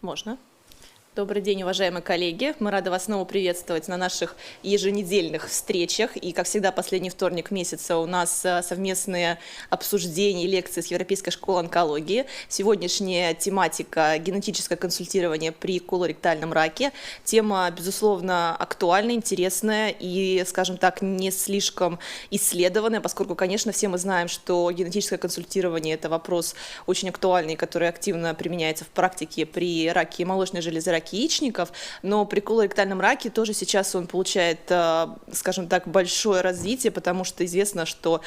Можно. Добрый день, уважаемые коллеги. Мы рады вас снова приветствовать на наших еженедельных встречах. И, как всегда, последний вторник месяца у нас совместные обсуждения и лекции с Европейской школой онкологии. Сегодняшняя тематика – генетическое консультирование при колоректальном раке. Тема, безусловно, актуальная, интересная и, скажем так, не слишком исследованная, поскольку, конечно, все мы знаем, что генетическое консультирование – это вопрос очень актуальный, который активно применяется в практике при раке молочной железы, раке яичников, но при колоректальном раке тоже сейчас он получает, скажем так, большое развитие, потому что известно, что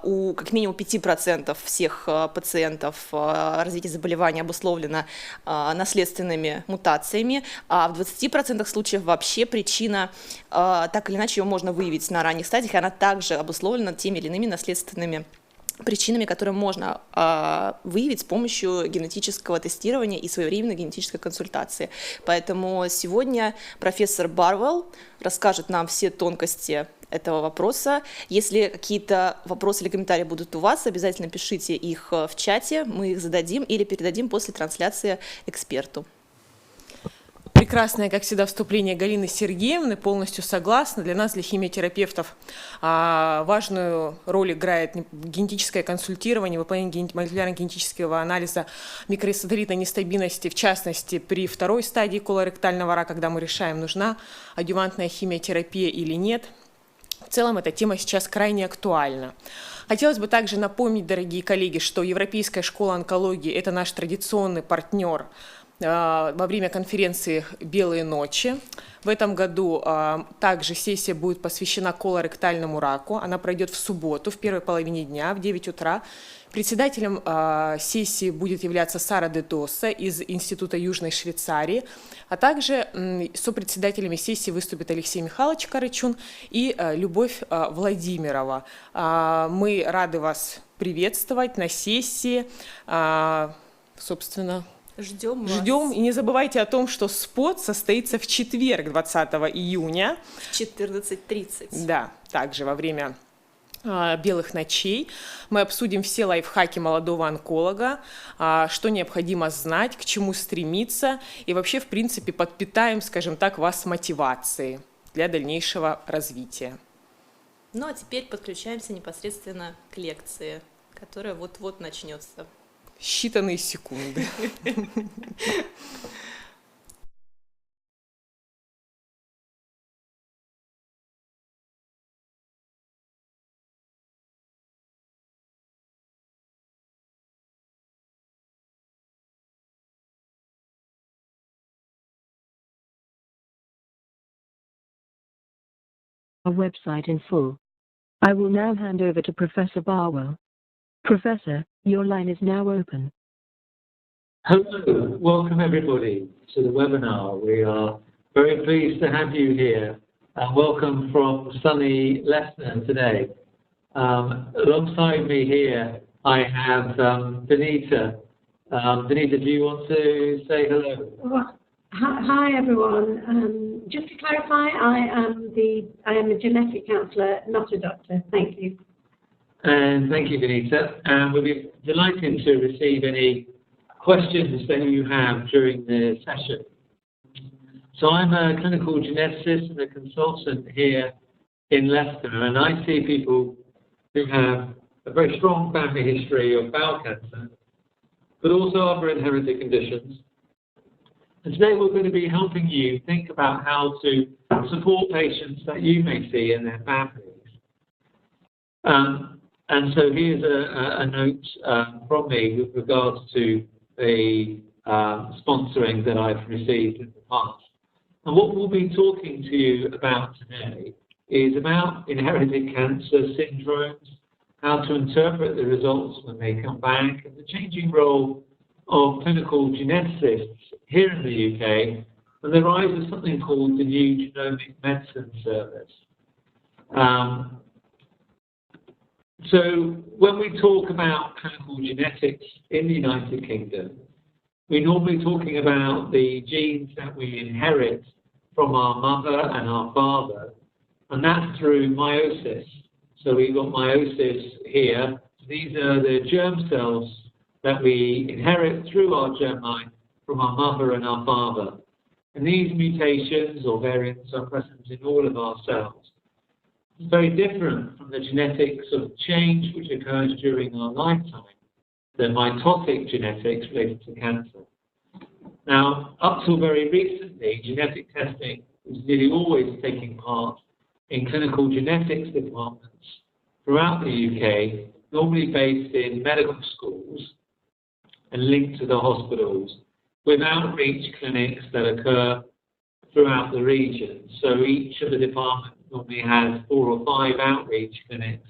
у как минимум 5% всех пациентов развитие заболевания обусловлено наследственными мутациями, а в 20% случаев вообще причина, так или иначе, ее можно выявить на ранних стадиях, и она также обусловлена теми или иными наследственными причинами, которые можно выявить с помощью генетического тестирования и своевременной генетической консультации. Поэтому сегодня профессор Барвell расскажет нам все тонкости этого вопроса. Если какие-то вопросы или комментарии будут у вас, обязательно пишите их в чате, мы их зададим или передадим после трансляции эксперту. Прекрасное, как всегда, вступление Галины Сергеевны, полностью согласна. Для нас, для химиотерапевтов, важную роль играет генетическое консультирование, выполнение молекулярно-генетического анализа микросателлитной нестабильности, в частности, при второй стадии колоректального рака, когда мы решаем, нужна адъювантная химиотерапия или нет. В целом, эта тема сейчас крайне актуальна. Хотелось бы также напомнить, дорогие коллеги, что Европейская школа онкологии – это наш традиционный партнер во время конференции «Белые ночи». В этом году также сессия будет посвящена колоректальному раку. Она пройдет в субботу, в первой половине дня, в 9 утра. Председателем сессии будет являться Сара де Доса из Института Южной Швейцарии, а также сопредседателями сессии выступит Алексей Михайлович Карычун и Любовь Владимирова. Мы рады вас приветствовать на сессии, собственно. Ждем И не забывайте о том, что СПОТ состоится в четверг, 20 июня. В 14:30. Да, также во время белых ночей. Мы обсудим все лайфхаки молодого онколога, что необходимо знать, к чему стремиться, и вообще, в принципе, подпитаем, скажем так, вас мотивацией для дальнейшего развития. Ну а теперь подключаемся непосредственно к лекции, которая вот-вот начнется. Считанные секунды. Our website in full. I will now hand over to Professor Barwell. Professor, your line is now open. Hello, welcome everybody to the webinar. We are very pleased to have you here and welcome from sunny Leicester today. Alongside me here I have Benita. Benita, do you want to say hello? Well, hi everyone. Just to clarify, I am a genetic counsellor, not a doctor. Thank you. And thank you, Benita. And we'll be delighted to receive any questions that you have during the session. So I'm a clinical geneticist and a consultant here in Leicester, and I see people who have a very strong family history of bowel cancer, but also other inherited conditions. And today we're going to be helping you think about how to support patients that you may see in their families. And so here's a note from me with regards to the sponsoring that I've received in the past. And what we'll be talking to you about today is about inherited cancer syndromes, how to interpret the results when they come back, and the changing role of clinical geneticists here in the UK, and the rise of something called the new Genomic Medicine Service. So when we talk about clinical genetics in the United Kingdom, we're normally talking about the genes that we inherit from our mother and our father, and that's through meiosis. So we've got meiosis here. These are the germ cells that we inherit through our germline from our mother and our father. And these mutations or variants are present in all of our cells. It's very different from the genetic sort of change which occurs during our lifetime, the mitotic genetics related to cancer. Now, up till very recently, genetic testing was nearly always taking part in clinical genetics departments throughout the UK, normally based in medical schools and linked to the hospitals, with outreach clinics that occur throughout the region. So each of the departments normally has 4 or 5 outreach clinics.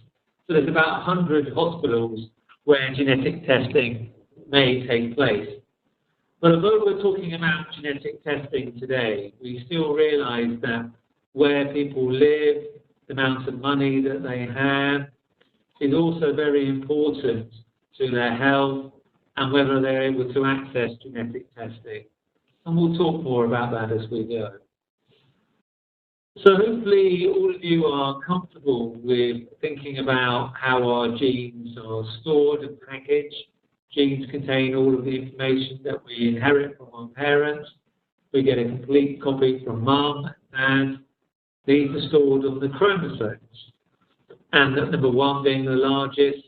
So there's about 100 hospitals where genetic testing may take place. But although we're talking about genetic testing today, we still realise that where people live, the amount of money that they have, is also very important to their health and whether they're able to access genetic testing. And we'll talk more about that as we go. So hopefully all of you are comfortable with thinking about how our genes are stored and packaged. Genes contain all of the information that we inherit from our parents. We get a complete copy from mum, and these are stored on the chromosomes. And number 1 being the largest,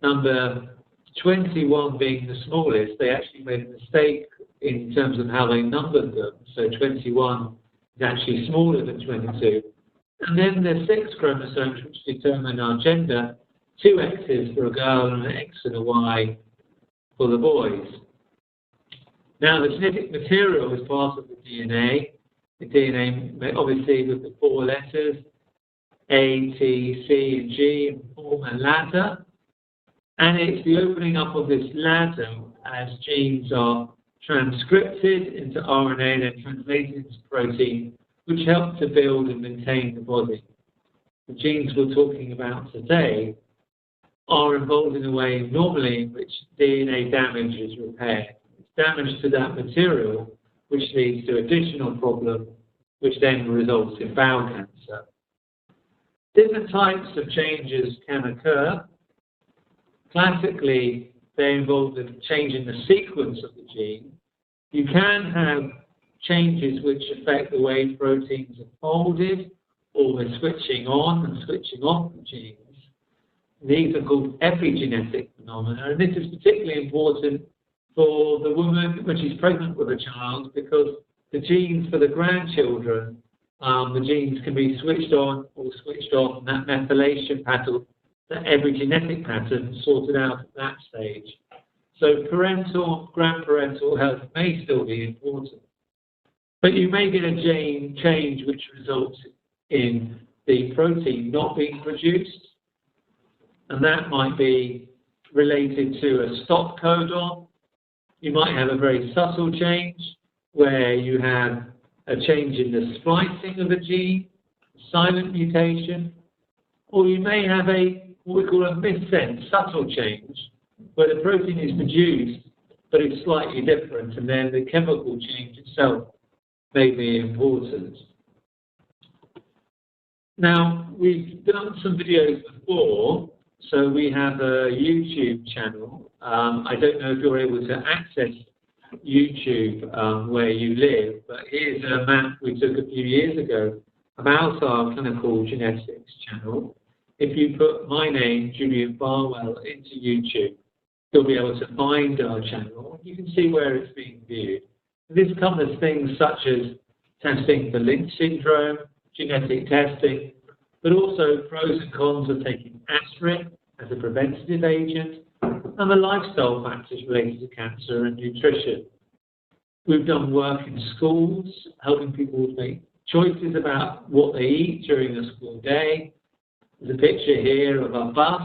number 21 being the smallest. They actually made a mistake in terms of how they numbered them. So 21 is actually smaller than 22. And then there's 6 chromosomes which determine our gender, 2 X's for a girl and an X and a Y for the boys. Now, the genetic material is part of the DNA. The DNA, obviously, with the 4 letters, A, T, C, and G, and form a ladder. And it's the opening up of this ladder as genes are transcripted into RNA and then translated into protein, which help to build and maintain the body. The genes we're talking about today are involved in a way normally in which DNA damage is repaired. It's damage to that material, which leads to additional problem, which then results in bowel cancer. Different types of changes can occur. Classically, they involve the change in the sequence of the gene. You can have changes which affect the way proteins are folded, or the switching on and switching off the genes. These are called epigenetic phenomena, and this is particularly important for the woman when she's pregnant with a child, because the genes for the grandchildren, the genes can be switched on or switched off, and that methylation pattern, that epigenetic pattern, sorted out at that stage. So parental, grandparental health may still be important, but you may get a gene change which results in the protein not being produced, and that might be related to a stop codon. You might have a very subtle change where you have a change in the splicing of a gene, silent mutation, or you may have what we call a missense, subtle change, where the protein is produced, but it's slightly different, and then the chemical change itself may be important. Now, we've done some videos before, so we have a YouTube channel. I don't know if you're able to access YouTube where you live, but here's a map we took a few years ago about our clinical genetics channel. If you put my name, Julian Barwell, into YouTube, you'll be able to find our channel. You can see where it's being viewed. This covers things such as testing for Lynch syndrome, genetic testing, but also pros and cons of taking aspirin as a preventative agent, and the lifestyle factors related to cancer and nutrition. We've done work in schools, helping people make choices about what they eat during the school day. There's a picture here of a bus.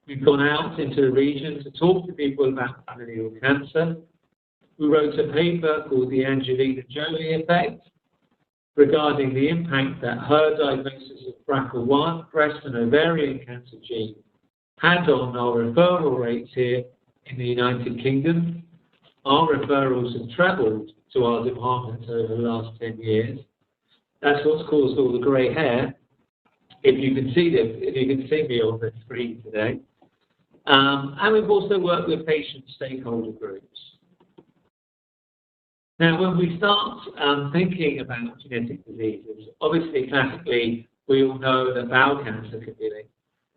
We've gone out into the region to talk to people about familial cancer. We wrote a paper called the Angelina Jolie effect regarding the impact that her diagnosis of BRCA1, breast and ovarian cancer gene, had on our referral rates here in the United Kingdom. Our referrals have trebled to our department over the last 10 years. That's what's caused all the grey hair. If you can see me on the screen today. And we've also worked with patient stakeholder groups. Now, when we start thinking about genetic diseases, obviously, classically, we all know that bowel cancer can be linked.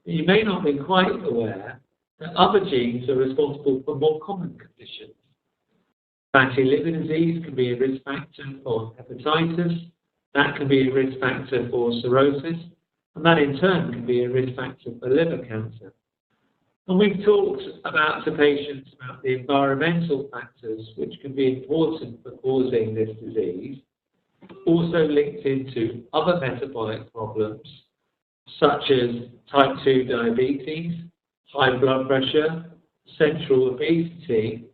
But you may not be quite aware that other genes are responsible for more common conditions. Fatty liver disease can be a risk factor for hepatitis. That can be a risk factor for cirrhosis. And that, in turn, can be a risk factor for liver cancer. And we've talked to patients about the environmental factors which can be important for causing this disease, also linked into other metabolic problems, such as type 2 diabetes, high blood pressure, central obesity,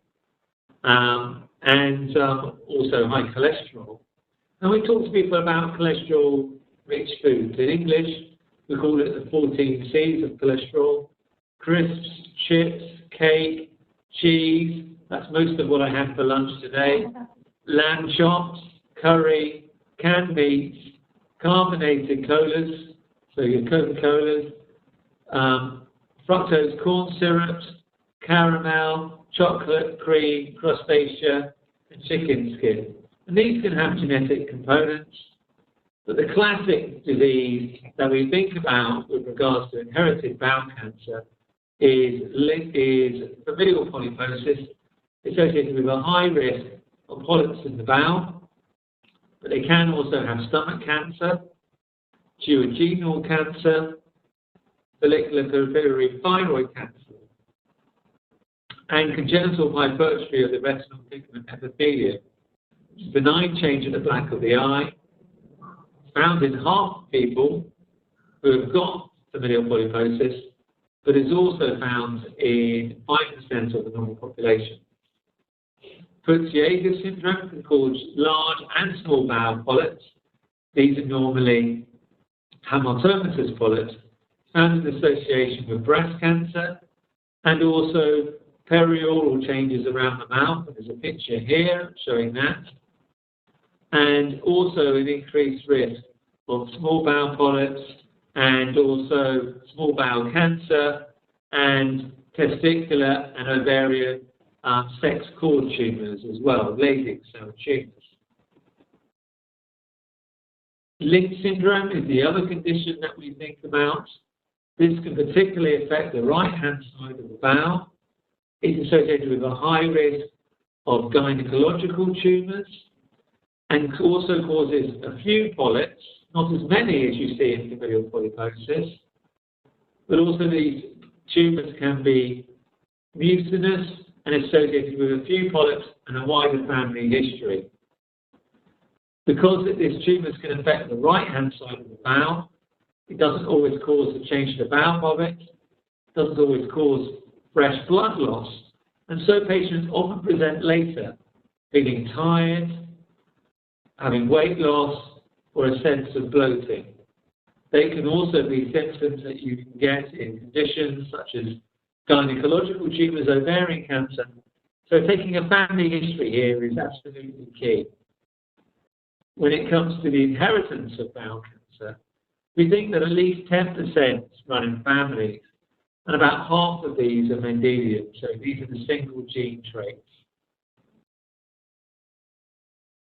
and also high cholesterol. And we talk to people about cholesterol-rich foods. In English, we call it the 14 C's of cholesterol: crisps, chips, cake, cheese. That's most of what I had for lunch today. Lamb chops, curry, canned meats, carbonated colas, so your Coca-Colas, fructose corn syrups, caramel, chocolate, cream, crustacea, and chicken skin. And these can have genetic components. But the classic disease that we think about with regards to inherited bowel cancer is familial polyposis, associated with a high risk of polyps in the bowel. But they can also have stomach cancer, duodenal cancer, follicular peripheral thyroid cancer, and congenital hypertrophy of the retinal pigment epithelium. It's a benign change in the black of the eye, found in half of people who have got familial polyposis, but is also found in 5% of the normal population. Peutz-Jeghers syndrome can cause large and small bowel polyps. These are normally hamartomatous polyps, found in association with breast cancer, and also perioral changes around the mouth. There's a picture here showing that. And also an increased risk of small bowel polyps, and also small bowel cancer, and testicular and ovarian sex cord tumours as well, Leydig cell tumours. Lynch syndrome is the other condition that we think about. This can particularly affect the right-hand side of the bowel. It's associated with a high risk of gynecological tumours, and also causes a few polyps, not as many as you see in familial polyposis, but also these tumours can be mucinous and associated with a few polyps and a wider family history. Because these tumours can affect the right-hand side of the bowel, it doesn't always cause a change to the bowel polyp, it doesn't always cause fresh blood loss, and so patients often present later feeling tired, having weight loss, or a sense of bloating. They can also be symptoms that you can get in conditions such as gynecological tumours, ovarian cancer. So taking a family history here is absolutely key. When it comes to the inheritance of bowel cancer, we think that at least 10% run in families, and about half of these are Mendelian, so these are the single gene traits.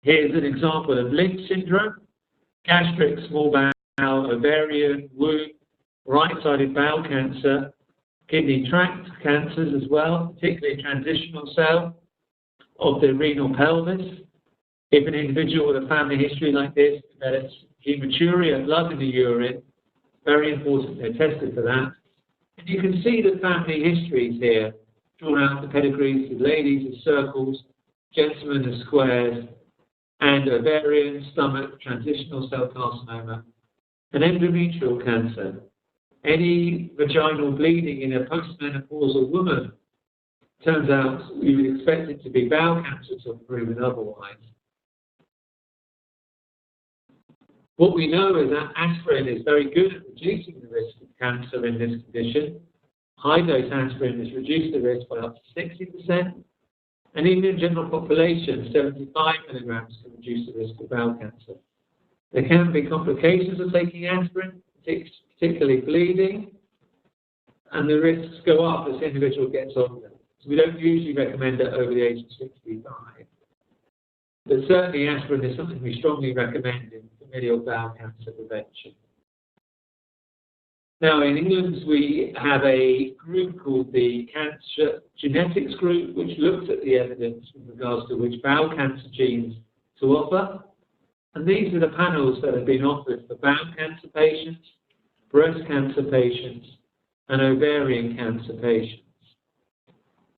Here's an example of Lynch syndrome: gastric, small bowel, ovarian, womb, right-sided bowel cancer, kidney tract cancers as well, particularly transitional cell of the renal pelvis. If an individual with a family history like this develops hematuria, blood in the urine, very important they're tested for that. And you can see the family histories here, drawn out the pedigrees with ladies as circles, gentlemen as squares, and ovarian, stomach, transitional cell carcinoma, and endometrial cancer. Any vaginal bleeding in a postmenopausal woman, turns out you would expect it to be bowel cancer to have proven otherwise. What we know is that aspirin is very good at reducing the risk of cancer in this condition. High-dose aspirin has reduced the risk by up to 60%. And even in general population, 75 milligrams can reduce the risk of bowel cancer. There can be complications of taking aspirin, particularly bleeding, and the risks go up as the individual gets older. So we don't usually recommend it over the age of 65. But certainly aspirin is something we strongly recommend in familial bowel cancer prevention. Now in England we have a group called the Cancer Genetics Group, which looks at the evidence with regards to which bowel cancer genes to offer. And these are the panels that have been offered for bowel cancer patients, breast cancer patients, and ovarian cancer patients.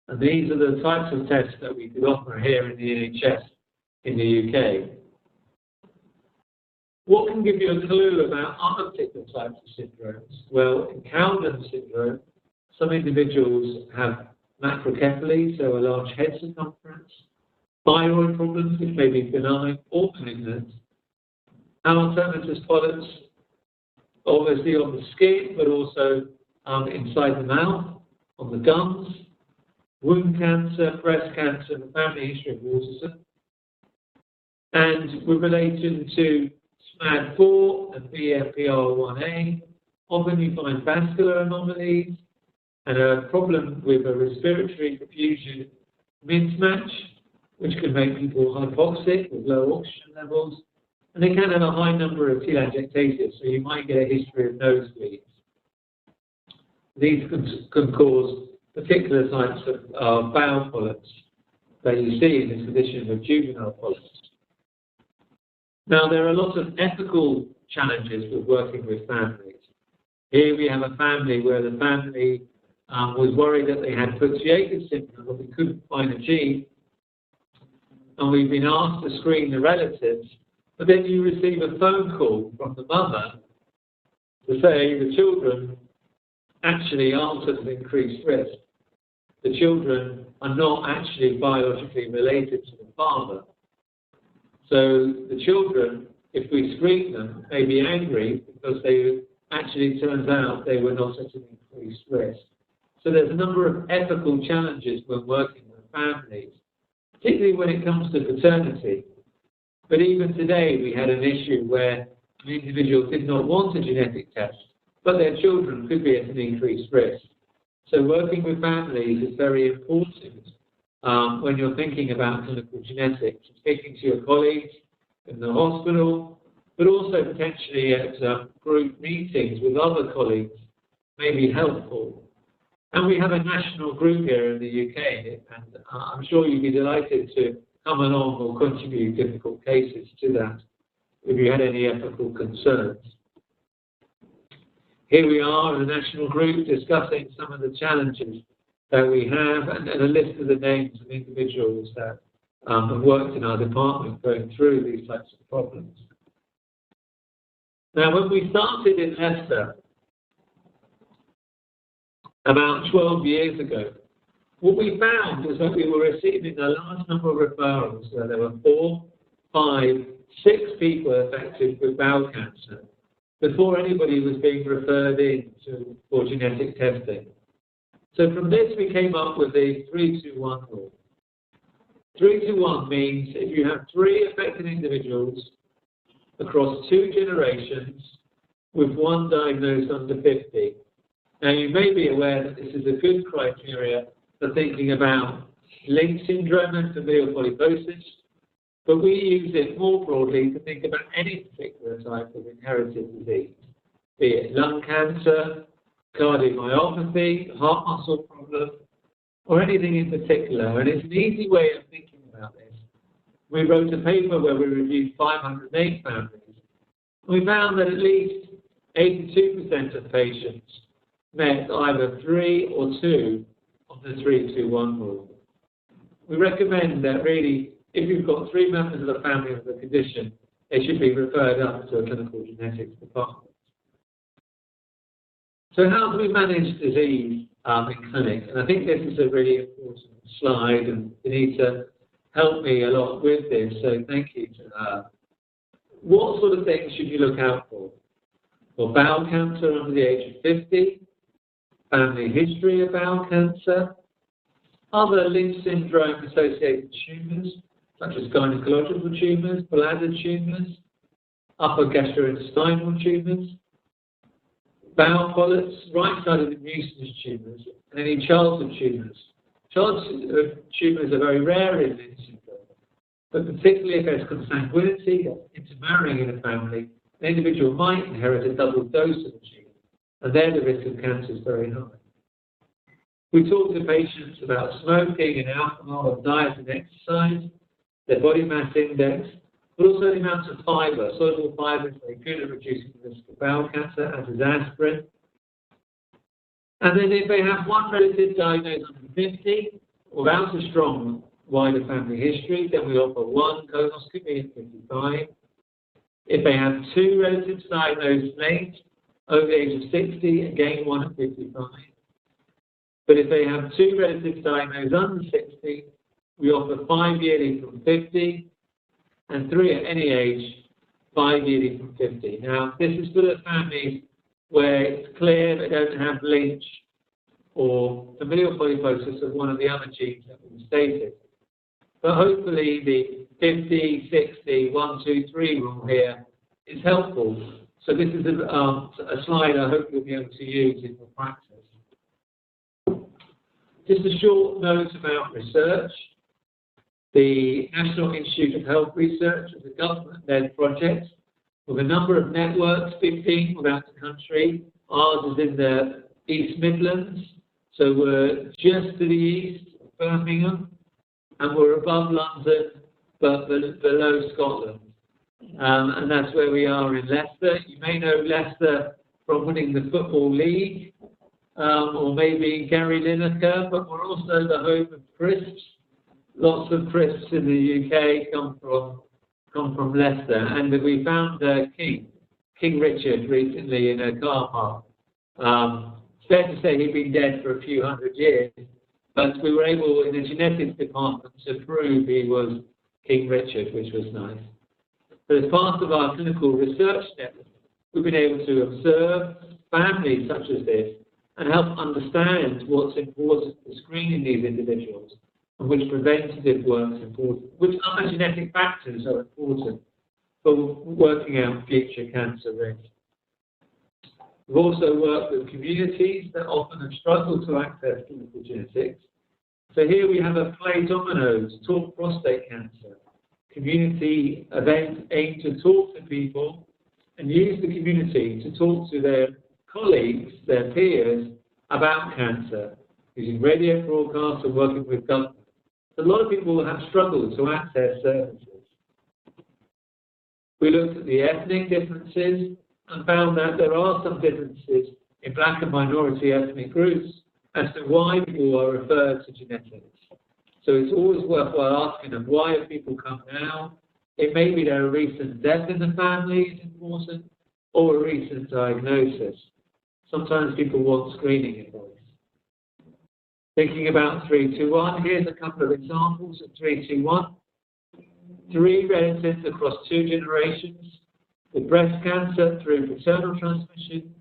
And these are the types of tests that we could offer here in the NHS in the UK. What can give you a clue about other particular types of syndromes? Well, in Cowden syndrome, some individuals have macrocephaly, so a large head circumference, thyroid problems, which may be benign or malignant, Alzheimer's polyps, obviously on the skin, but also inside the mouth, on the gums, wound cancer, breast cancer, and the family history of autism. And with relation to SMAD4 and BMPR1A, often you find vascular anomalies and a problem with a respiratory diffusion mismatch, which can make people hypoxic with low oxygen levels. And they can have a high number of telangiectasias, so you might get a history of nosebleeds. These can cause particular types of bowel polyps that you see in this condition of juvenile polyps. Now, there are lots of ethical challenges with working with families. Here we have a family where the family was worried that they had Pucciatus syndrome, but we couldn't find a gene. And we've been asked to screen the relatives, but then you receive a phone call from the mother to say the children actually aren't at an increased risk. The children are not actually biologically related to the father. So the children, if we screen them, may be angry because they actually turns out they were not at an increased risk. So there's a number of ethical challenges when working with families, particularly when it comes to paternity. But even today, we had an issue where an individual did not want a genetic test, but their children could be at an increased risk. So working with families is very important when you're thinking about clinical genetics, speaking to your colleagues in the hospital, but also potentially at group meetings with other colleagues may be helpful. And we have a national group here in the UK, and I'm sure you'd be delighted to come along or contribute difficult cases to that if you had any ethical concerns. Here we are in a national group discussing some of the challenges that we have and a list of the names of individuals that have worked in our department going through these types of problems. Now, when we started in Leicester about 12 years ago, what we found was that we were receiving a large number of referrals where there were 4, 5, 6 people affected with bowel cancer before anybody was being referred in for genetic testing. So from this we came up with the 3-2-1 rule. 3-2-1 means if you have 3 affected individuals across 2 generations with 1 diagnosed under 50. Now you may be aware that this is a good criteria for thinking about Lynch syndrome and familial polyposis, but we use it more broadly to think about any particular type of inherited disease, be it lung cancer, cardiomyopathy, heart muscle problem, or anything in particular. And it's an easy way of thinking about this. We wrote a paper where we reviewed 508 families. We found that at least 82% of patients met either 3 or 2 of the 3-2-1 rule. We recommend that really, if you've got 3 members of the family with a condition, they should be referred up to a clinical genetics department. So how do we manage disease in clinic? And I think this is a really important slide, and Anita helped me a lot with this, so thank you to her. What sort of things should you look out for? Well, bowel cancer under the age of 50, family history of bowel cancer, other Lynch syndrome associated tumours, such as gynecological tumours, bladder tumours, upper gastrointestinal tumours. bowel polyps, right-sided mucinous tumours, and any childhood tumours. Childhood tumours are very rare in Lynch syndrome, but particularly if there's consanguinity, intermarrying in a family, an individual might inherit a double dose of the gene, and there the risk of cancer is very high. We talk to patients about smoking and alcohol and diet and exercise, their body mass index, but also the amount of fibre. Soluble fibre is very good at reducing the risk of bowel cancer, as is aspirin. And then if they have one relative diagnosed under 50, without a strong wider family history, then we offer one colonoscopy at 55. If they have two relatives diagnosed late, over the age of 60, again one at 55. But if they have two relatives diagnosed under 60, we offer 5 yearly from 50, and 3 at any age, 5 yearly from 50. Now, this is for the families where it's clear they don't have Lynch or familial polyposis of one of the other genes that we stated. But hopefully the 50, 60, 1, 2, 3 rule here is helpful. So this is a slide I hope you'll be able to use in your practice. Just a short note about research. The National Institute of Health Research is a government-led project with a number of networks, 15 throughout the country. Ours is in the East Midlands, so we're just to the east of Birmingham, and we're above London, but below Scotland. And that's where we are in Leicester. You may know Leicester from winning the Football League, or maybe Gary Lineker, but we're also the home of crisps. Lots of crisps in the UK come from Leicester, and we found King Richard recently in a car park. It's fair to say he'd been dead for a few hundred years, but we were able in the genetics department to prove he was King Richard, which was nice. But as part of our clinical research network, we've been able to observe families such as this and help understand what's important for screening these individuals, and which preventative work is important, which other genetic factors are important for working out future cancer risk. We've also worked with communities that often have struggled to access clinical genetics. So here we have a Play Dominoes Talk Prostate Cancer community event aimed to talk to people and use the community to talk to their colleagues, their peers, about cancer, using radio broadcasts and working with government. A lot of people have struggled to access services. We looked at the ethnic differences and found that there are some differences in black and minority ethnic groups as to why people are referred to genetics. So it's always worthwhile asking them, why have people come now? It may be there a recent death in the family is important, or a recent diagnosis. Sometimes people want screening advice. Thinking about 321, here's a couple of examples of 321. 3 relatives across 2 generations with breast cancer through paternal transmission,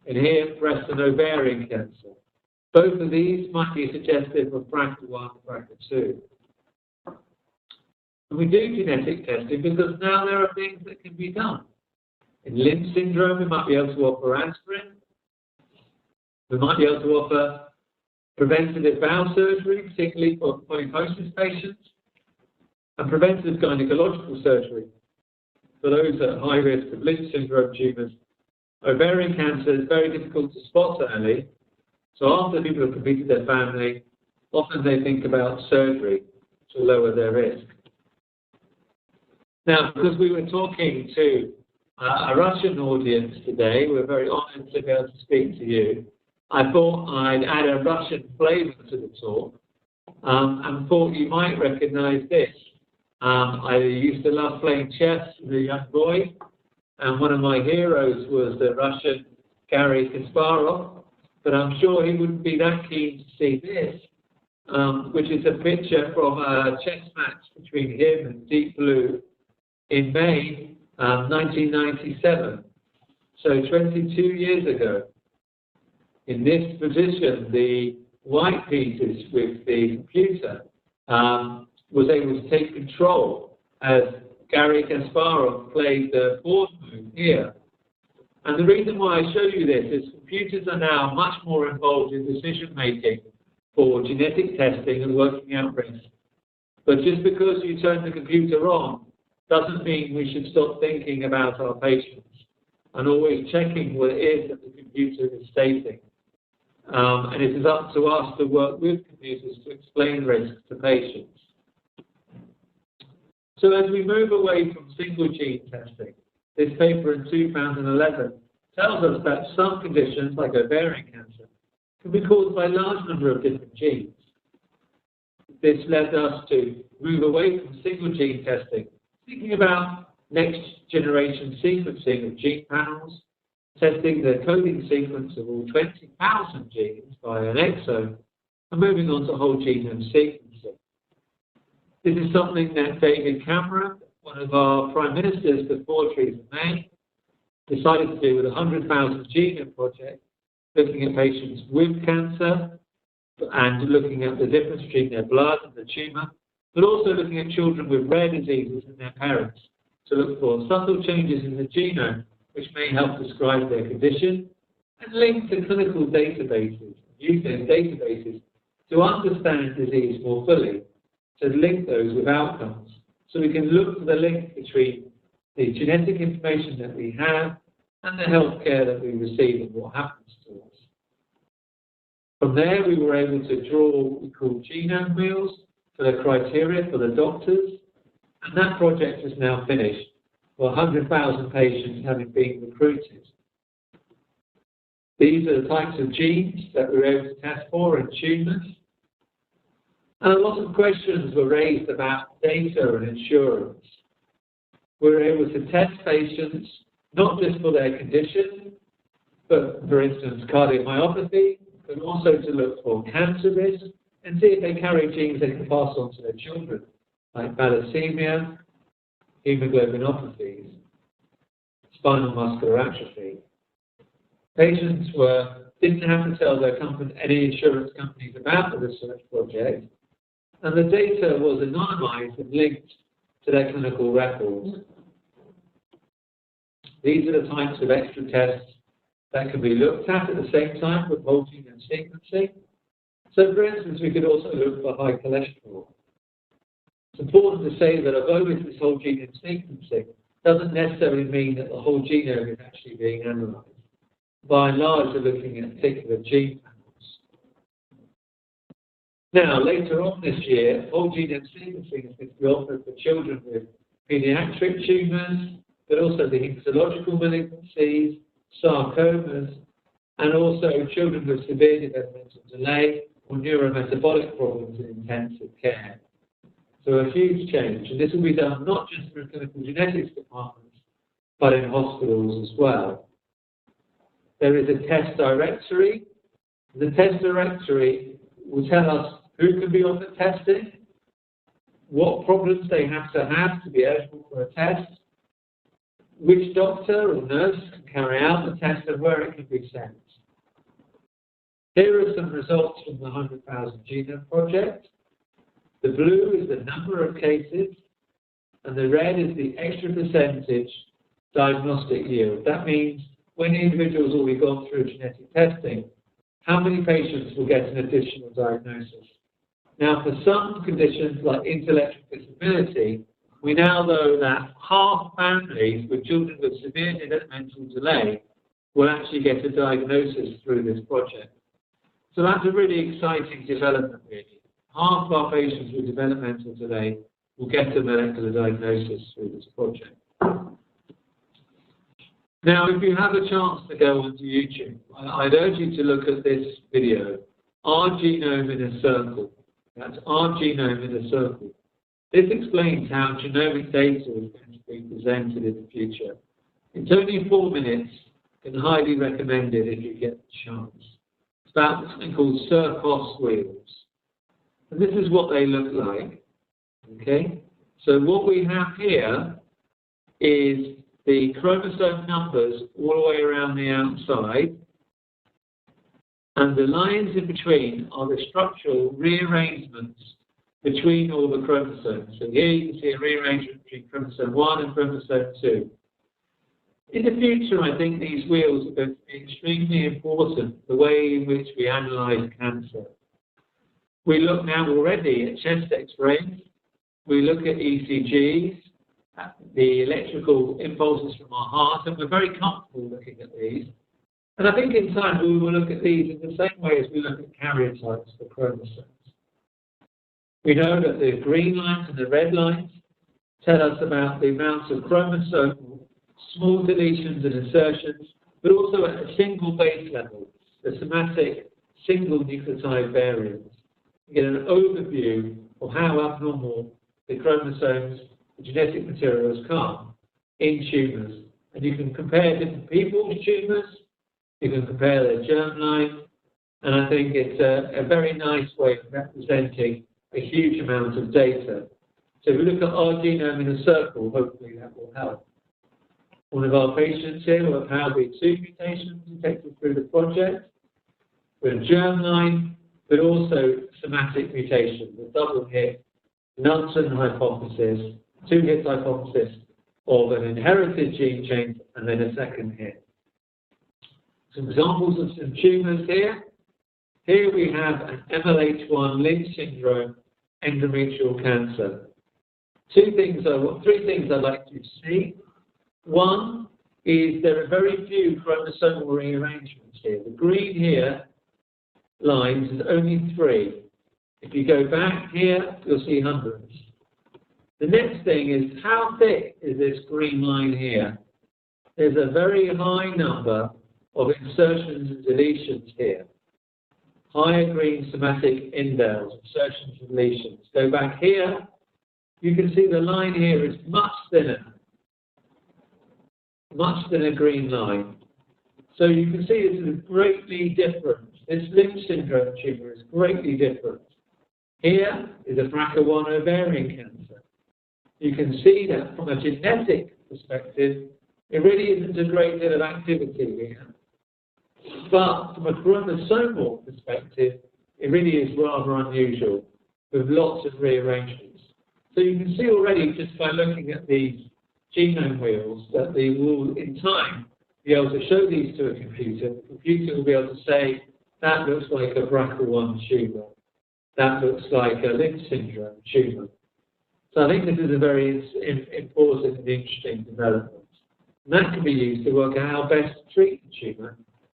and here breast and ovarian cancer. Both of these might be suggestive of BRCA1 and BRCA2. And we do genetic testing because now there are things that can be done. In Lynch syndrome, we might be able to offer aspirin. We might be able to offer preventative bowel surgery, particularly for polyposis patients, and preventative gynecological surgery for those at high risk of Lynch syndrome tumours. Ovarian cancer is very difficult to spot early, so after people have completed their family, often they think about surgery to lower their risk. Now, because we were talking to a Russian audience today, we're very honoured to be able to speak to you. I thought I'd add a Russian flavour to the talk, and thought you might recognise this. I used to love playing chess as a young boy, and one of my heroes was the Russian Garry Kasparov, but I'm sure he wouldn't be that keen to see this, which is a picture from a chess match between him and Deep Blue in May 1997, so 22 years ago. In this position, the white pieces with the computer was able to take control as Garry Kasparov played the board move here. And the reason why I show you this is computers are now much more involved in decision making for genetic testing and working out risk. But just because you turn the computer on doesn't mean we should stop thinking about our patients and always checking what it is that the computer is stating. And it is up to us to work with computers to explain risks to patients. So as we move away from single gene testing, this paper in 2011 tells us that some conditions, like ovarian cancer, can be caused by a large number of different genes. This led us to move away from single gene testing, thinking about next generation sequencing of gene panels, testing the coding sequence of all 20,000 genes by an exome, and moving on to whole genome sequencing. This is something that David Cameron, one of our prime ministers before Theresa May, decided to do with the 100,000 Genome project, looking at patients with cancer and looking at the difference between their blood and the tumour, but also looking at children with rare diseases and their parents to look for subtle changes in the genome which may help describe their condition and link to clinical databases, use those databases to understand disease more fully, to link those with outcomes. So we can look for the link between the genetic information that we have and the healthcare that we receive and what happens to us. From there, we were able to draw what we call genome wheels for the criteria for the doctors, and that project is now finished, with 100,000 patients having been recruited. These are the types of genes that we were able to test for in tumours. And a lot of questions were raised about data and insurance. We were able to test patients not just for their condition, but for instance cardiomyopathy, but also to look for cancer risk and see if they carry genes they can pass on to their children, like thalassemia, hemoglobinopathies, spinal muscular atrophy. Patients didn't have to tell their any insurance companies about the research project, and the data was anonymized and linked to their clinical records. These are the types of extra tests that can be looked at the same time with whole genome sequencing. So, for instance, we could also look for high cholesterol. It's important to say that although this is whole genome sequencing, doesn't necessarily mean that the whole genome is actually being analysed. By and large, we're looking at particular gene panels. Now, later on this year, whole genome sequencing is going to be offered for children with pediatric tumours, but also the hematological malignancies, sarcomas, and also children with severe developmental delay or neurometabolic problems in intensive care. So a huge change, and this will be done not just through clinical genetics departments, but in hospitals as well. There is a test directory. The test directory will tell us who can be offered testing, what problems they have to be eligible for a test, which doctor or nurse can carry out the test, and where it can be sent. Here are some results from the 100,000 Genome Project. The blue is the number of cases, and the red is the extra percentage diagnostic yield. That means when the individual's already gone through genetic testing, how many patients will get an additional diagnosis? Now, for some conditions like intellectual disability, we now know that half families with children with severe developmental delay will actually get a diagnosis through this project. So that's a really exciting development, really. Half of our patients with developmental delay will get a molecular diagnosis through this project. Now, if you have a chance to go onto YouTube, I'd urge you to look at this video, Our Genome in a Circle. That's Our Genome in a Circle. This explains how genomic data is going to be presented in the future. It's only 4 minutes, and highly recommend it if you get the chance. It's about something called Surfhorse wheels. And this is what they look like. Okay? So what we have here is the chromosome numbers all the way around the outside, and the lines in between are the structural rearrangements between all the chromosomes. So here you can see a rearrangement between chromosome 1 and chromosome 2. In the future, I think these wheels are going to be extremely important, the way in which we analyse cancer. We look now already at chest X-rays, we look at ECGs, at the electrical impulses from our heart, and we're very comfortable looking at these. And I think in time we will look at these in the same way as we look at karyotypes for chromosomes. We know that the green lines and the red lines tell us about the amounts of chromosomal small deletions and insertions, but also at a single base level, the somatic single nucleotide variants. You get an overview of how abnormal the chromosomes, the genetic materials come in tumours. And you can compare different people's tumours, you can compare their germline, and I think it's a very nice way of representing a huge amount of data. So if we look at our genome in a circle, hopefully that will help. One of our patients here will have HALB2 mutations detected through the project, with a germline, but also somatic mutations, a double hit, Knudsen hypothesis, two-hit hypothesis of an inherited gene change, and then a second hit. Some examples of some tumours here. Here we have an MLH1 Lynch syndrome endometrial cancer. Three things I'd like you to see. One is there are very few chromosomal rearrangements here. The green here lines is only 3. If you go back here, you'll see hundreds. The next thing is how thick is this green line here? There's a very high number of insertions and deletions here. Higher green somatic indels, insertions and deletions. Go back here, you can see the line here is much thinner green line. So you can see this is greatly different. This Lynch syndrome tumour is greatly different. Here is a BRCA1 ovarian cancer. You can see that from a genetic perspective, it really isn't a great deal of activity here. But from a chromosomal perspective, it really is rather unusual, with lots of rearrangements. So you can see already, just by looking at these genome wheels, that they will, in time, be able to show these to a computer. The computer will be able to say, that looks like a BRCA1 tumour. That looks like a Lynch syndrome tumour. So I think this is a very important and interesting development. And that can be used to work out how best to treat the tumour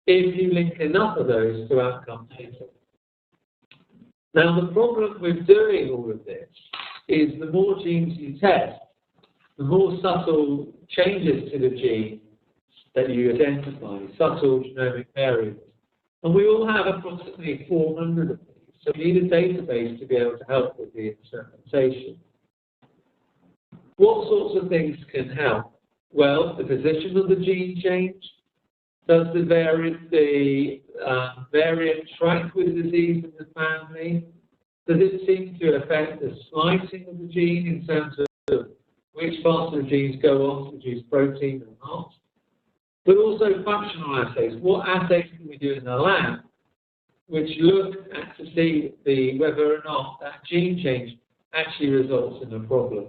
if you link enough of those to outcome data. Now, the problem with doing all of this is the more genes you test, the more subtle changes to the gene that you identify, subtle genomic variants. And we all have approximately 400 of these, so we need a database to be able to help with the interpretation. What sorts of things can help? Well, the position of the gene change. Does the variant track with disease in the family? Does it seem to affect the splicing of the gene in terms of which parts of the genes go on to produce protein or not? But also functional assays. What assays can we do in the lab which look at to see whether or not that gene change actually results in a problem?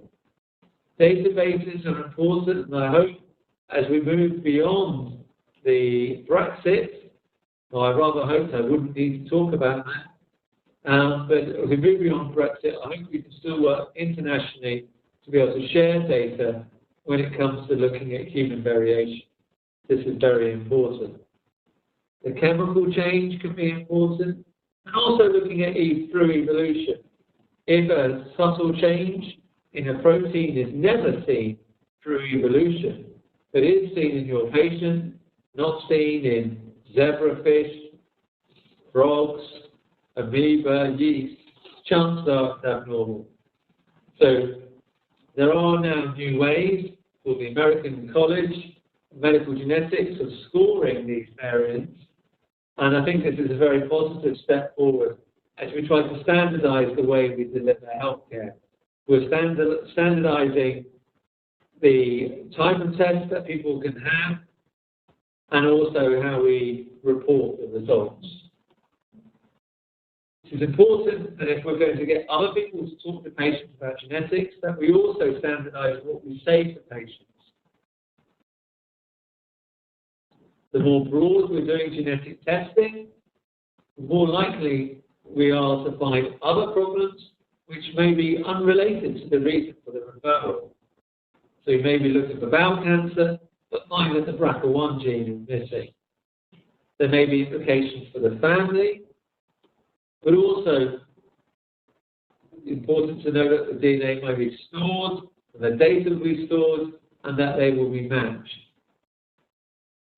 Databases are important, and I hope as we move beyond the Brexit, well, I rather hoped I wouldn't need to talk about that, but as we move beyond Brexit, I hope we can still work internationally to be able to share data when it comes to looking at human variation. This is very important. The chemical change can be important, and also looking at through evolution. If a subtle change in a protein is never seen through evolution, but is seen in your patient, not seen in zebrafish, frogs, amoeba, yeast, chances are it's abnormal. So there are now new ways called the American College of Medical Genetics of scoring these variants, and I think this is a very positive step forward as we try to standardize the way we deliver healthcare. We're standardizing the type of test that people can have, and also how we report the results. It is important that if we're going to get other people to talk to patients about genetics, that we also standardize what we say to patients. The more broad we're doing genetic testing, the more likely we are to find other problems which may be unrelated to the reason for the referral. So you may be looking for bowel cancer, but find that the BRCA1 gene is missing. There may be implications for the family, but also important to know that the DNA may be stored, and the data will be stored, and that they will be matched.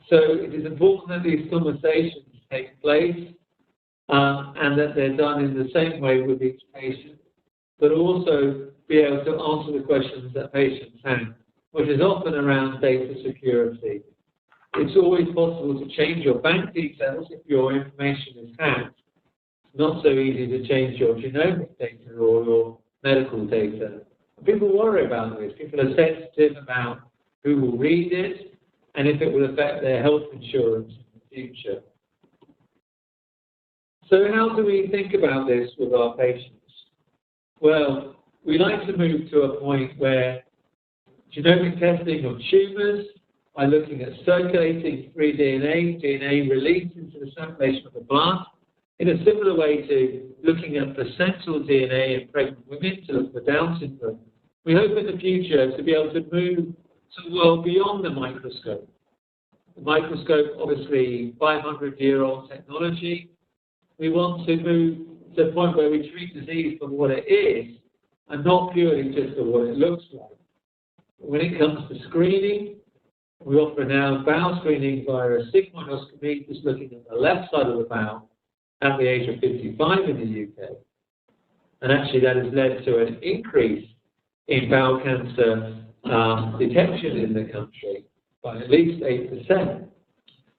So it is important that these conversations take place and that they're done in the same way with each patient, but also be able to answer the questions that patients have, which is often around data security. It's always possible to change your bank details if your information is hacked. It's not so easy to change your genomic data or your medical data. People worry about this. People are sensitive about who will read it and if it will affect their health insurance in the future. So how do we think about this with our patients? Well, we like to move to a point where genomic testing of tumours by looking at circulating free DNA released into the circulation of the blood, in a similar way to looking at placental DNA in pregnant women to look for Down syndrome. We hope in the future to be able to move to a world beyond the microscope. The microscope, obviously, 500-year-old technology. We want to move to a point where we treat disease for what it is and not purely just for what it looks like. When it comes to screening, we offer now bowel screening via a sigmoidoscopy, just looking at the left side of the bowel at the age of 55 in the UK. And actually that has led to an increase in bowel cancer detection in the country by at least 8%.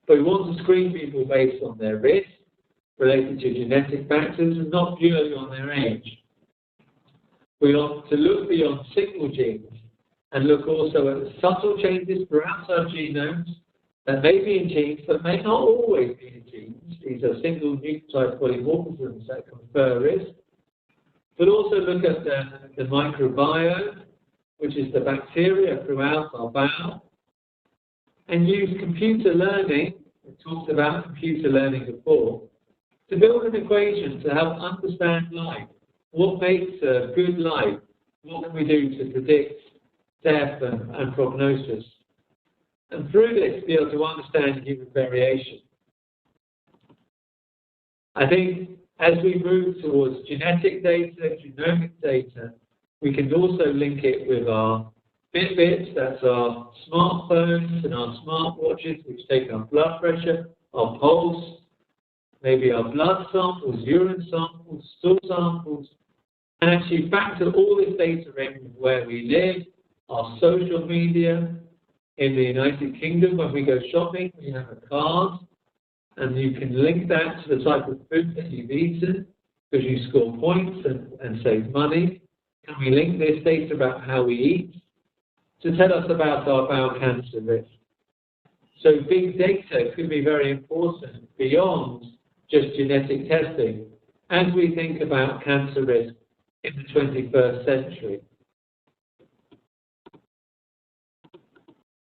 But we want to screen people based on their risk, related to genetic factors, and not purely on their age. We want to look beyond single genes and look also at the subtle changes throughout our genomes that may be in genes but may not always be in genes. These are single nucleotide polymorphisms that confer risk. But also look at the microbiome, which is the bacteria throughout our bowel, and use computer learning, we talked about computer learning before, to build an equation to help understand life. What makes a good life? What can we do to predict death and prognosis? And through this, be able to understand human variation. I think as we move towards genetic data, genomic data, we can also link it with our Fitbits, that's our smartphones and our smartwatches, which take our blood pressure, our pulse, maybe our blood samples, urine samples, stool samples, and actually factor all this data in with where we live, our social media. In the United Kingdom, when we go shopping, we have a card, and you can link that to the type of food that you've eaten, because you score points and save money. Can we link this data about how we eat to tell us about our bowel cancer risk? So big data could be very important beyond just genetic testing as we think about cancer risk in the 21st century.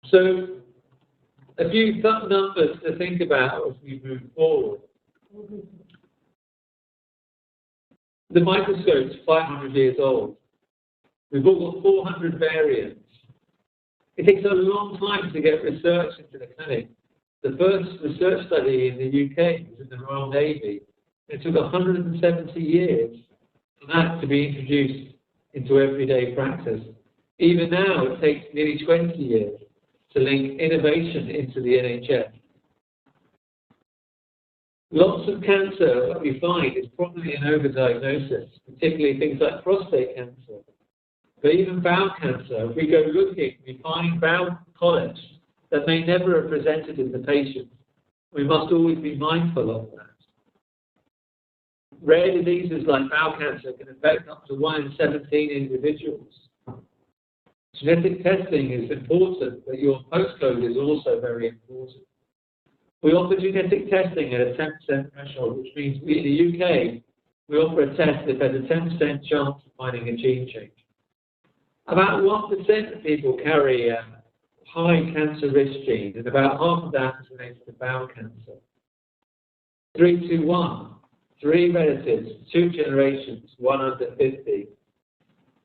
So a few numbers to think about as we move forward. The microscope's 500 years old. We've all got 400 variants. It takes a long time to get research into the clinic. The first research study in the UK was in the Royal Navy. It took 170 years for that to be introduced into everyday practice. Even now, it takes nearly 20 years to link innovation into the NHS. Lots of cancer that we find is probably an overdiagnosis, particularly things like prostate cancer. But even bowel cancer, if we go looking, we find bowel polyps that may never have presented in the patient. We must always be mindful of that. Rare diseases like bowel cancer can affect up to 1 in 17 individuals. Genetic testing is important, but your postcode is also very important. We offer genetic testing at a 10% threshold, which means we, in the UK, we offer a test that has a 10% chance of finding a gene change. About 1% of people carry high cancer risk gene, and about half of that is related to bowel cancer. 321, 3 relatives, 2 generations, 1 under 50.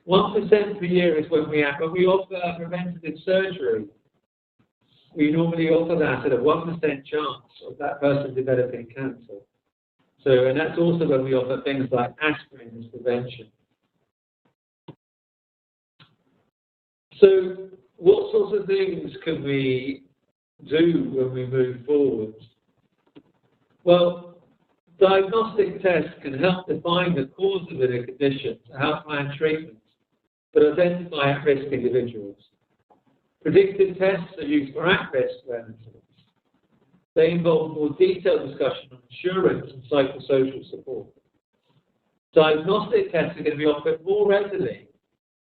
1% per year is when we offer preventative surgery. We normally offer that at a 1% chance of that person developing cancer. So, and that's also when we offer things like aspirin as prevention. So, what sorts of things can we do when we move forward? Well, diagnostic tests can help define the cause of the condition to help plan treatment, but identify at-risk individuals. Predictive tests are used for at-risk relatives. They involve more detailed discussion on insurance and psychosocial support. Diagnostic tests are going to be offered more readily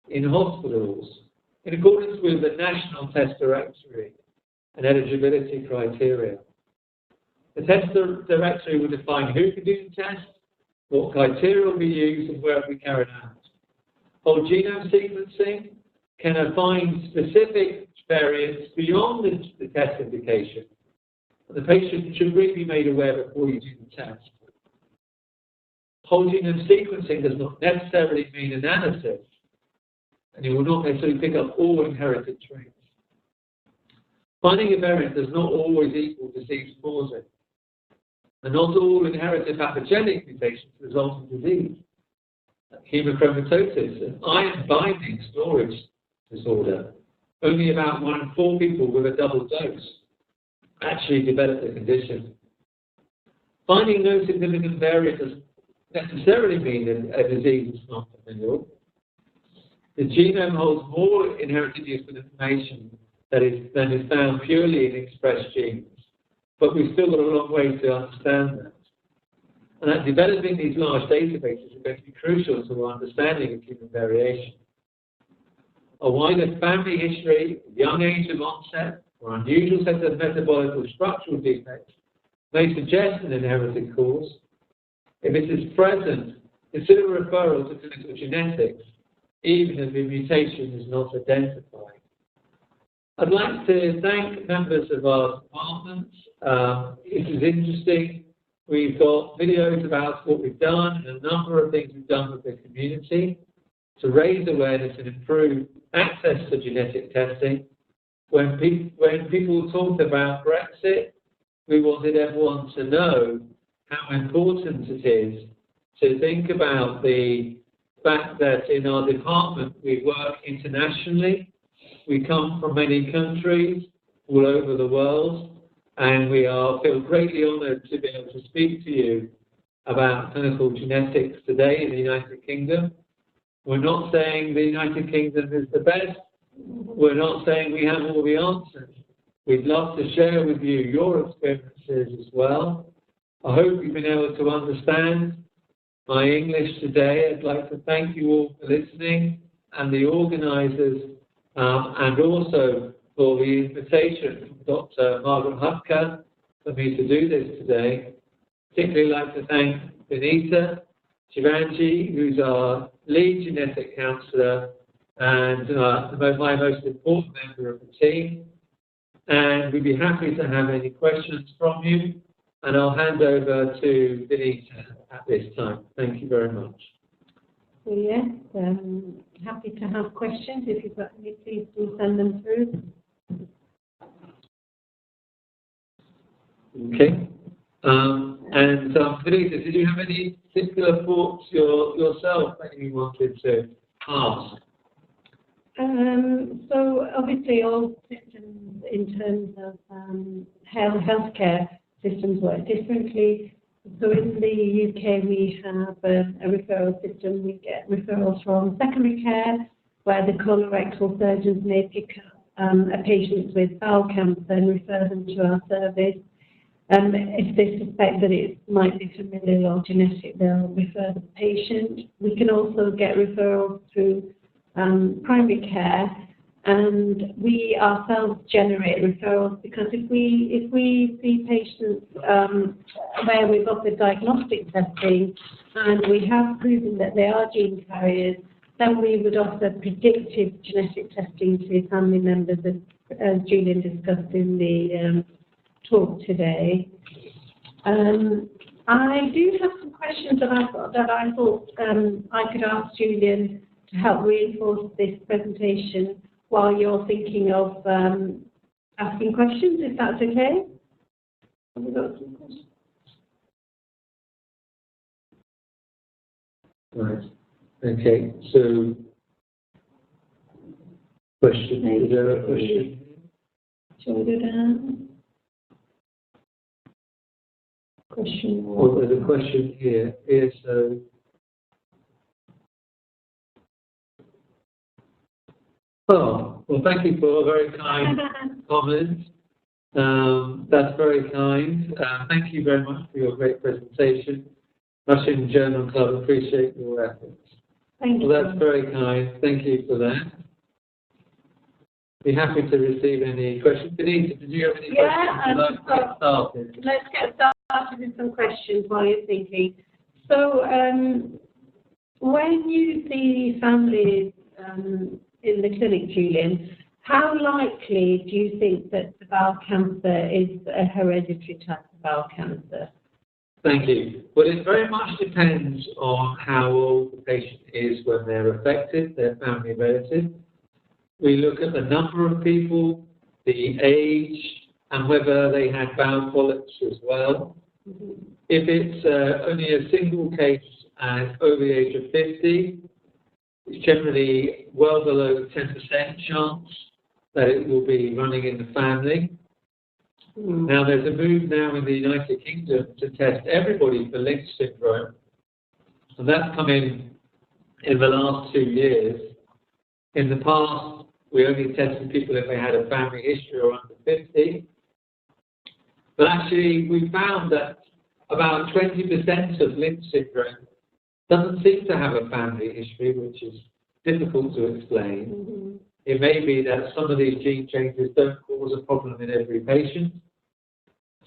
in hospitals in accordance with the National Test Directory and eligibility criteria. The test directory will define who can do the test, what criteria will be used, and where it will be carried out. Whole genome sequencing can find specific variants beyond the test indication. The patient should really be made aware before you do the test. Whole genome sequencing does not necessarily mean analysis, and it will not necessarily pick up all inherited traits. Finding a variant does not always equal disease causing, and not all inherited pathogenic mutations result in disease. Hemochromatosis, an iron binding storage disorder. Only about 1 in 4 people with a double dose actually develop the condition. Finding no significant variant doesn't necessarily mean that a disease is not familial. The genome holds more inherited useful information than is found purely in expressed genes, but we've still got a long way to understand that. And that developing these large databases is going to be crucial to our understanding of human variation. A wider family history, young age of onset, or unusual set of metabolic or structural defects may suggest an inherited cause. If it is present, consider referral to clinical genetics, even if the mutation is not identified. I'd like to thank members of our department. It is interesting. We've got videos about what we've done and a number of things we've done with the community to raise awareness and improve access to genetic testing. When people talked about Brexit, we wanted everyone to know how important it is to think about the fact that in our department we work internationally. We come from many countries all over the world, and we feel greatly honoured to be able to speak to you about clinical genetics today in the United Kingdom. We're not saying the United Kingdom is the best. We're not saying we have all the answers. We'd love to share with you your experiences as well. I hope you've been able to understand my English today. I'd like to thank you all for listening and the organisers, and also for the invitation from Dr. Margaret Hupka for me to do this today. Particularly like to thank Benita Chiranji, who's our lead genetic counsellor and my most important member of the team. And we'd be happy to have any questions from you. And I'll hand over to Benita at this time. Thank you very much. So yes, happy to have questions. If you've got any, please do send them through. Okay. Benita, did you have any particular thoughts yourself that you wanted to ask? So obviously all systems in terms of healthcare systems work differently. So in the UK we have a referral system. We get referrals from secondary care, where the colorectal surgeons may pick up a patient with bowel cancer and refer them to our service. If they suspect that it might be familial or genetic, they'll refer the patient. We can also get referrals through primary care, and we ourselves generate referrals, because if we see patients where we've offered diagnostic testing and we have proven that they are gene carriers, then we would offer predictive genetic testing to family members as Julian discussed in the talk today. I do have some questions that I thought I could ask Julian to help reinforce this presentation while you're thinking of asking questions, if that's okay. Have we got some questions? Right. Okay. So, question. Is there a question? Shall we go down? Question one. Well, there's a question here. So. Oh, well, thank you for a very kind comment. That's very kind. Thank you very much for your great presentation. Russian German Club appreciate your efforts. Thank you. Well, that's very kind. Thank you for that. Be happy to receive any questions. Benita, did you have any questions? Let's get started. Let's get started with some questions while you're thinking. So, when you see families in the clinic, Julian, how likely do you think that the bowel cancer is a hereditary type of bowel cancer? Thank you. Well, it very much depends on how old the patient is when they're affected, their family relative. We look at the number of people, the age, and whether they had bowel polyps as well. If it's only a single case and over the age of 50, it's generally well below 10% chance that it will be running in the family. Now, there's a move now in the United Kingdom to test everybody for Lynch syndrome, and that's come in the last 2 years. In the past, we only tested people if they had a family history or under 50. But actually, we found that about 20% of Lynch syndrome doesn't seem to have a family history, which is difficult to explain. It may be that some of these gene changes don't cause a problem in every patient.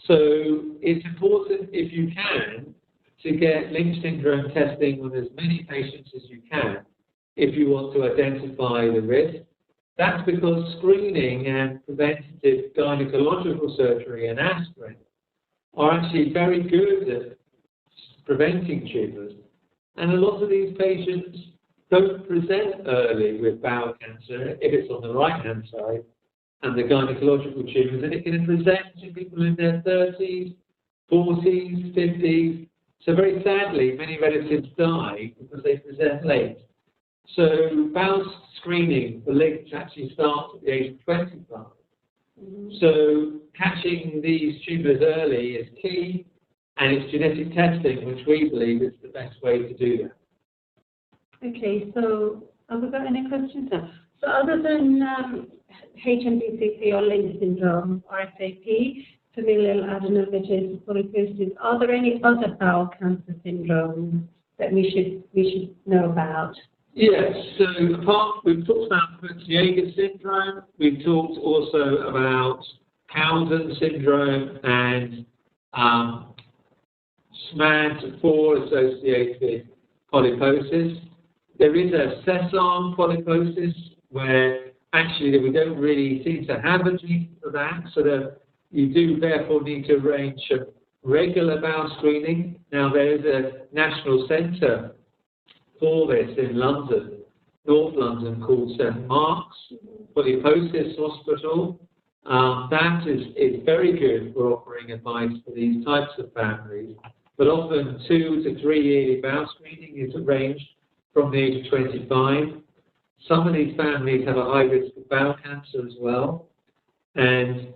So it's important, if you can, to get Lynch syndrome testing on as many patients as you can if you want to identify the risk. That's because screening and preventative gynecological surgery and aspirin are actually very good at preventing tumours. And a lot of these patients don't present early with bowel cancer if it's on the right-hand side and the gynecological tumours, and it can present to people in their 30s, 40s, 50s. So very sadly, many relatives die because they present late. So bowel screening for Lynch actually starts at the age of 25. So catching these tumours early is key, and it's genetic testing, which we believe is the best way to do that. Okay, so have we got any questions now? So other than HMBCC or Lynch syndrome or FAP, familial adenomatous polyposis, are there any other bowel cancer syndromes that we should know about? Yes, so we've talked about Peutz-Jeghers syndrome, we've talked also about Cowden syndrome and SMAD4 associated polyposis. There is a sessile polyposis where actually we don't really seem to have a gene for that, so that you do therefore need to arrange regular bowel screening. Now there is a national centre for this in London, North London, called St Mark's Polyposis Hospital. That is very good for offering advice for these types of families, but often 2 to 3 yearly bowel screening is arranged from the age of 25. Some of these families have a high risk of bowel cancer as well, and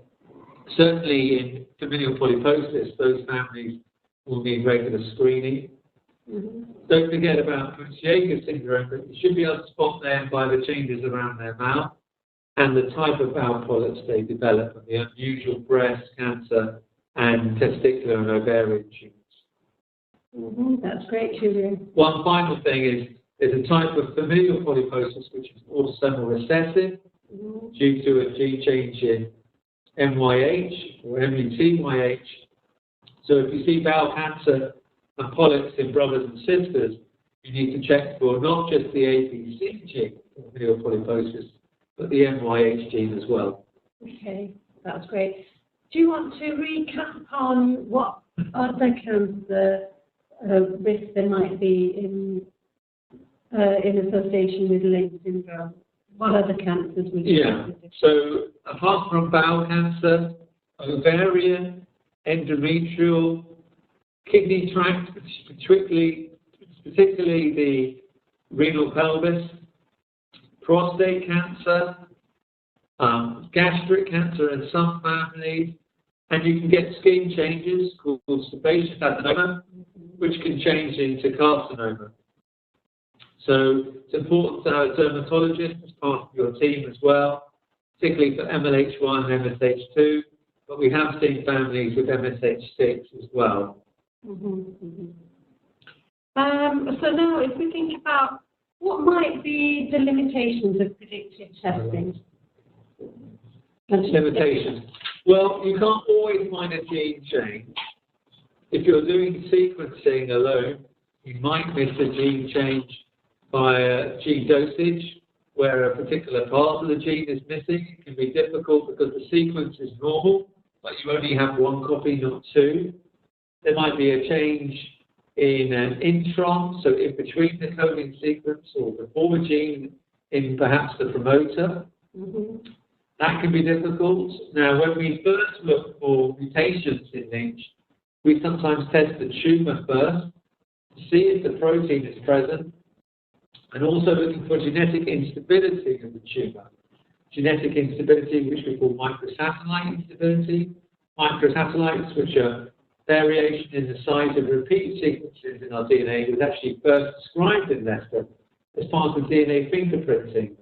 certainly in familial polyposis, those families will need regular screening. Don't forget about Peutz-Jeghers syndrome, but you should be able to spot them by the changes around their mouth and the type of bowel polyps they develop, and the unusual breast cancer and testicular and ovarian tumours. That's great, Julian. One final thing is there's a type of familial polyposis which is autosomal recessive due to a gene change in MYH or MUT-YH. So if you see bowel cancer and polyps in brothers and sisters, you need to check for not just the APC gene for familial polyposis, but the MYH gene as well. Okay, that's great. Do you want to recap on what other cancer risks there might be in association with Lynch syndrome? What other cancers would you consider? So apart from bowel cancer, ovarian, endometrial, kidney tract, particularly the renal pelvis, prostate cancer, gastric cancer in some families, and you can get skin changes called sebaceous adenoma, which can change into carcinoma. So it's important to have a dermatologist as part of your team as well, particularly for MLH1 and MSH2, but we have seen families with MSH6 as well. So now if we think about what might be the limitations of predictive testing? Limitations. Well, you can't always find a gene change. If you're doing sequencing alone, you might miss a gene change by gene dosage, where a particular part of the gene is missing. It can be difficult because the sequence is normal, but you only have one copy, not two. There might be a change in an intron, so in between the coding sequence or before the gene in perhaps the promoter. That can be difficult. Now, when we first look for mutations in Lynch, we sometimes test the tumor first to see if the protein is present, and also looking for genetic instability of the tumor. Genetic instability, which we call microsatellite instability. Microsatellites, which are variation in the size of repeat sequences in our DNA, was actually first described in Leicester as part of DNA fingerprinting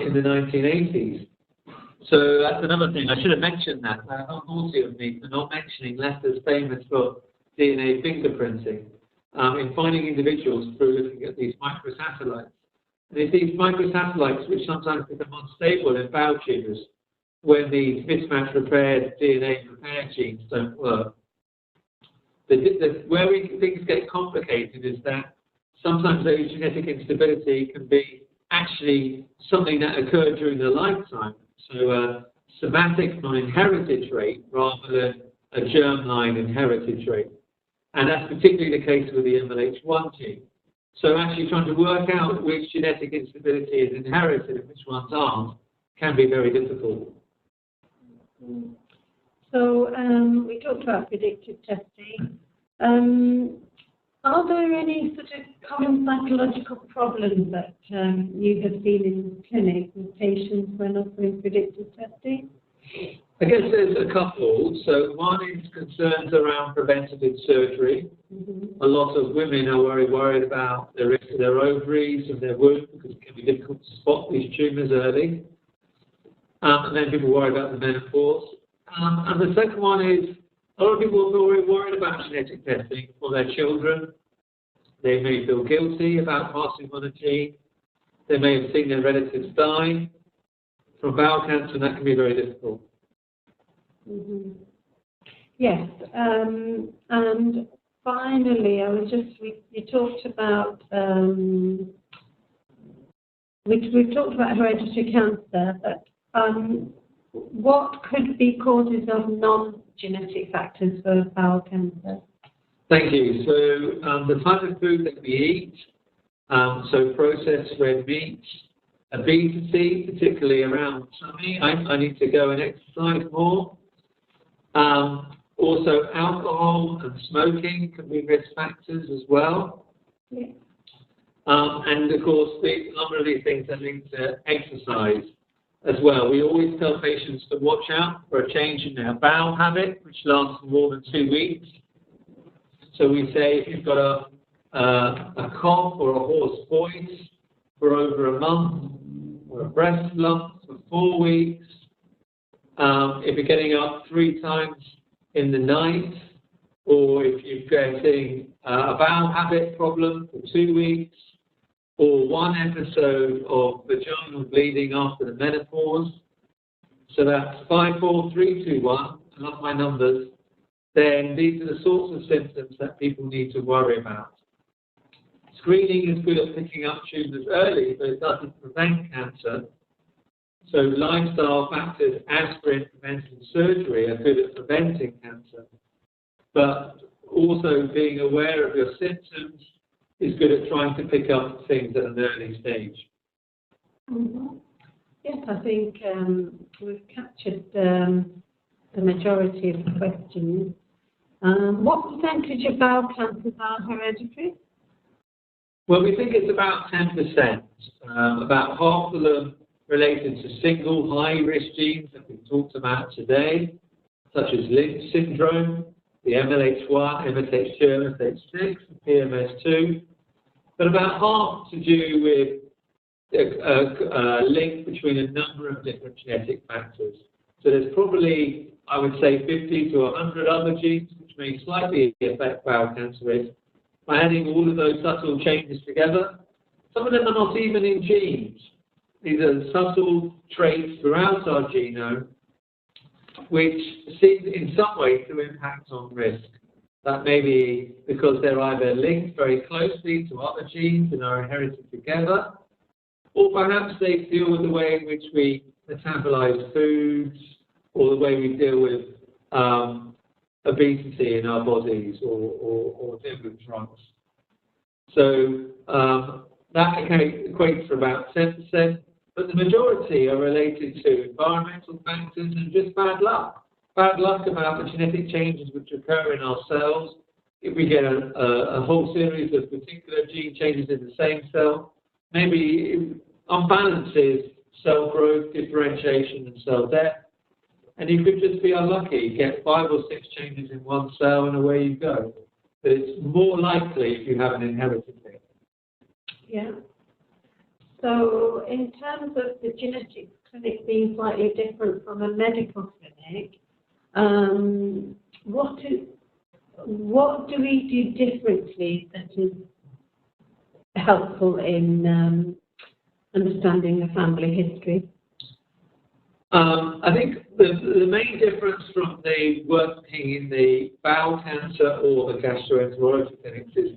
in the 1980s. So that's another thing. I should have mentioned that. How naughty of me for not mentioning Leicester's famous for DNA fingerprinting in finding individuals through looking at these microsatellites. And it's these microsatellites which sometimes become unstable in bowel tumours when these mismatch repaired DNA repair genes don't work. Where things get complicated is that sometimes those genetic instability can be actually something that occurred during their lifetime. So a somatic non-inherited trait rather than a germline inherited trait. And that's particularly the case with the MLH1 gene. So actually trying to work out which genetic instability is inherited and which ones aren't can be very difficult. So we talked about predictive testing. Are there any sort of common psychological problems that you have seen in clinic with patients when offering predictive testing? I guess there's a couple. So one is concerns around preventative surgery. A lot of women are worried about the risk of their ovaries and their womb because it can be difficult to spot these tumours early. And then people worry about the menopause. And the second one is a lot of people are worried about genetic testing for their children. They may feel guilty about passing on a gene. They may have seen their relatives die from bowel cancer, and that can be very difficult. Yes, and finally, you talked about we've talked about hereditary cancer, but what could be causes of non-genetic factors for bowel cancer? Thank you. So the type of food that we eat, so processed red meat, obesity, particularly around tummy. I need to go and exercise more. Also, alcohol and smoking can be risk factors as well. Yeah. And of course, a number of these things are linked to exercise as well. We always tell patients to watch out for a change in their bowel habit, which lasts more than 2 weeks. So we say if you've got a cough or a hoarse voice for over a month, or a breast lump for 4 weeks, if you're getting up 3 times in the night, or if you're getting a bowel habit problem for 2 weeks, or 1 episode of vaginal bleeding after the menopause, so that's 5, 4, 3, 2, 1, I love my numbers, then these are the sorts of symptoms that people need to worry about. Screening is good at picking up tumours early, but it doesn't prevent cancer. So lifestyle factors, aspirin, preventive surgery are good at preventing cancer. But also being aware of your symptoms is good at trying to pick up things at an early stage. Mhm. Yes, I think we've captured the majority of the questions. What percentage of bowel cancers are hereditary? Well, we think it's about 10%. About half of them related to single high-risk genes that we've talked about today, such as Lynch syndrome, the MLH1, MSH2, MSH6, and PMS2. But about half to do with a link between a number of different genetic factors. So there's probably, I would say, 50 to 100 other genes which may slightly affect bowel cancer risk. By adding all of those subtle changes together, some of them are not even in genes. These are subtle traits throughout our genome which seem in some way to impact on risk. That may be because they're either linked very closely to other genes and are inherited together, or perhaps they deal with the way in which we metabolize foods, or the way we deal with obesity in our bodies, or deal with drugs. So that equates to about 10%, but the majority are related to environmental factors and just bad luck. Bad luck about the genetic changes which occur in our cells. If we get a whole series of particular gene changes in the same cell, maybe unbalances cell growth, differentiation, and cell death. And you could just be unlucky, get 5 or 6 changes in one cell, and away you go. But it's more likely if you have an inherited thing. Yeah. So in terms of the genetics clinic being slightly different from a medical clinic, what do we do differently that is helpful in understanding the family history? I think the main difference from the working in the bowel cancer or the gastroenterology clinics is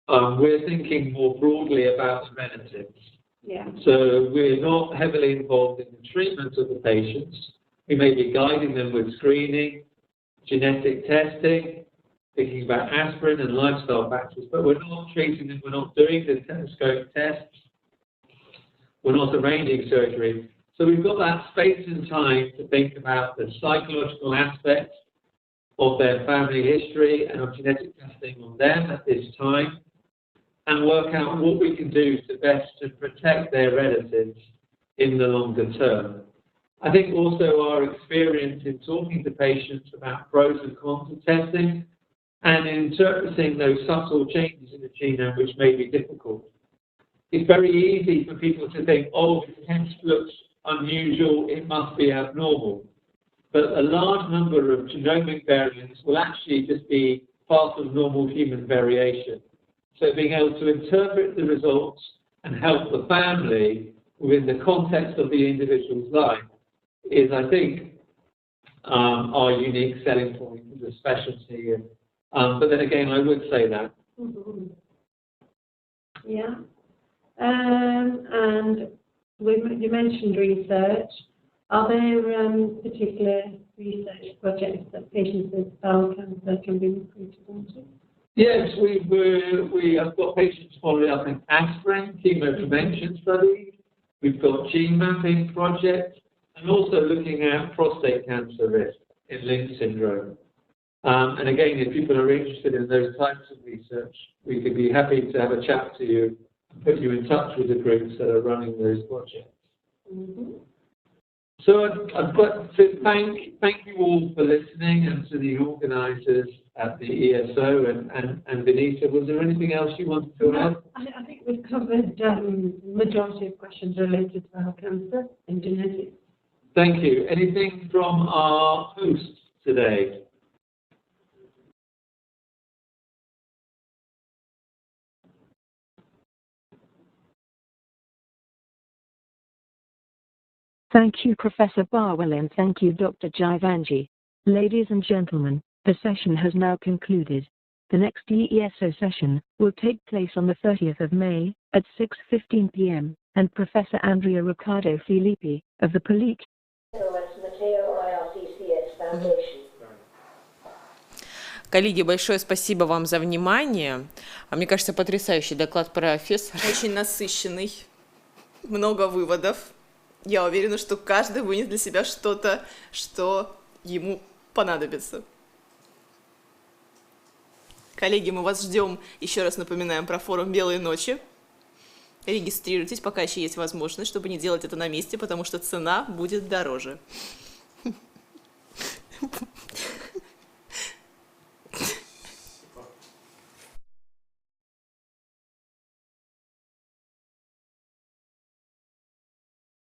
we're thinking more broadly about the relatives. Yeah. So we're not heavily involved in the treatment of the patients. We may be guiding them with screening, genetic testing, thinking about aspirin and lifestyle factors, but we're not treating them, we're not doing the stethoscope tests, we're not arranging surgery. So we've got that space and time to think about the psychological aspects of their family history and of genetic testing on them at this time, and work out what we can do to best to protect their relatives in the longer term. I think also our experience in talking to patients about pros and cons of testing and in interpreting those subtle changes in the genome which may be difficult. It's very easy for people to think, oh, this test looks unusual, it must be abnormal. But a large number of genomic variants will actually just be part of normal human variation. So being able to interpret the results and help the family within the context of the individual's life is, I think, our unique selling point as a specialty. But then again, I would say that. Mm-hmm. Yeah. And you mentioned research. Are there particular research projects that patients with bowel cancer can be recruited onto? Yes, we have got patients following up in aspirin, chemoprevention studies. We've got gene mapping projects, and also looking at prostate cancer risk in Lynch syndrome. And again, if people are interested in those types of research, we could be happy to have a chat to you and put you in touch with the groups that are running those projects. Mm-hmm. So I've got to thank you all for listening, and to the organisers at the ESO and Benita. Was there anything else you wanted to add? I think we've covered the majority of questions related to bowel cancer and genetics. Thank you. Anything from our hosts today? Thank you, Professor Barwell, and thank you, Dr. Jaivanji. Ladies and gentlemen, the session has now concluded. The next ESO session will take place on the 30th of May at 6:15 p.m., and Professor Andrea Riccardo Filippi of the Polite. Коллеги, большое спасибо вам за внимание. Мне кажется, потрясающий доклад профессора. Очень насыщенный, много выводов. Я уверена, что каждый вынес для себя что-то, что ему понадобится. Коллеги, мы вас ждем. Еще раз напоминаем про форум «Белые ночи». Регистрируйтесь, пока еще есть возможность, чтобы не делать это на месте, потому что цена будет дороже.